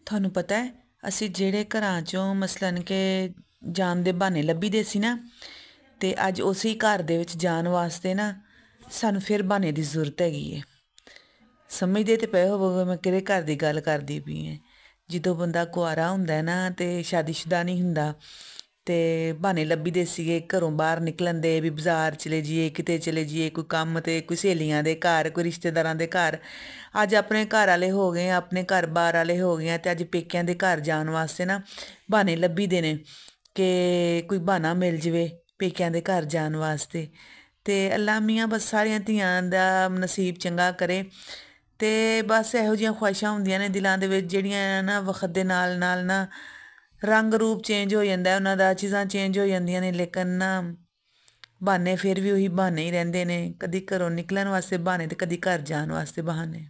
ਤੁਹਾਨੂੰ ਪਤਾ ਹੈ ਅਸੀਂ ਜਿਹੜੇ ਘਰਾਂ ਚੋਂ ਮਸਲਨ ਕਿ ਜਾਣ ਦੇ ਬਹਾਨੇ ਲੱਭੀਦੇ ਸੀ ਨਾ ਤੇ ਅੱਜ ਉਸੇ ਘਰ ਦੇ ਵਿੱਚ ਜਾਣ ਵਾਸਤੇ ਨਾ ਸਾਨੂੰ ਫਿਰ ਬਹਾਨੇ ਦੀ ਜ਼ਰੂਰਤ ਹੈਗੀ ਹੈ। ਸਮਝਦੇ ਤੇ ਪਏ ਹੋਵੋਗੇ ਮੈਂ ਕਿਹੜੇ ਘਰ ਦੀ ਗੱਲ ਕਰਦੀ ਪਈ ਹਾਂ। ਜਦੋਂ ਬੰਦਾ ਕੁਆਰਾ ਹੁੰਦਾ ਨਾ ਤੇ ਸ਼ਾਦੀशुदा ਨਹੀਂ ਹੁੰਦਾ ਤੇ ਬਹਾਨੇ ਲੱਭੀਦੇ ਸੀਗੇ ਘਰੋਂ ਬਾਹਰ ਨਿਕਲਣ ਦੇ ਵੀ ਬਾਜ਼ਾਰ ਚਲੇ ਜਾਈਏ ਕਿਤੇ ਚਲੇ ਜਾਈਏ ਕੋਈ ਕੰਮ ਤੇ ਕੋਈ ਸਹੇਲੀਆਂ ਦੇ ਘਰ ਕੋਈ ਰਿਸ਼ਤੇਦਾਰਾਂ ਦੇ ਘਰ। ਅੱਜ ਆਪਣੇ ਘਰ ਵਾਲੇ ਹੋ ਗਏ ਆਪਣੇ ਘਰ ਬਾਹਰ ਵਾਲੇ ਹੋ ਗਏ ਆ ਤੇ ਅੱਜ ਪੇਕਿਆਂ ਦੇ ਘਰ ਜਾਣ ਵਾਸਤੇ ਨਾ ਬਹਾਨੇ ਲੱਭੀਦੇ ਨੇ ਕਿ ਕੋਈ ਬਹਾਨਾ ਮਿਲ ਜਾਵੇ ਪੇਕਿਆਂ ਦੇ ਘਰ ਜਾਣ ਵਾਸਤੇ। ਤੇ ਅੱਲਾ ਮੀਆਂ ਬਸ ਸਾਰੀਆਂ ਧੀਆਂ ਦਾ ਨਸੀਬ ਚੰਗਾ ਕਰੇ ਤੇ ਬਸ ਇਹੋ ਜਿਹੀਆਂ ਖੁਆਇਸ਼ਾਂ ਹੁੰਦੀਆਂ ਨੇ ਦਿਲਾਂ ਦੇ ਵਿੱਚ ਜਿਹੜੀਆਂ ਨਾ ਵਕਤ ਦੇ ਨਾਲ ਨਾਲ ਨਾ ਰੰਗ ਰੂਪ ਚੇਂਜ ਹੋ ਜਾਂਦਾ ਉਹਨਾਂ ਦਾ ਚੀਜ਼ਾਂ ਚੇਂਜ ਹੋ ਜਾਂਦੀਆਂ ਨੇ ਲੇਕਿਨ ਨਾ ਬਹਾਨੇ ਫਿਰ ਵੀ ਉਹੀ ਬਹਾਨੇ ਹੀ ਰਹਿੰਦੇ ਨੇ ਕਦੀ ਘਰੋਂ ਨਿਕਲਣ ਵਾਸਤੇ ਬਹਾਨੇ ਤੇ ਕਦੀ ਘਰ ਜਾਣ ਵਾਸਤੇ ਬਹਾਨੇ।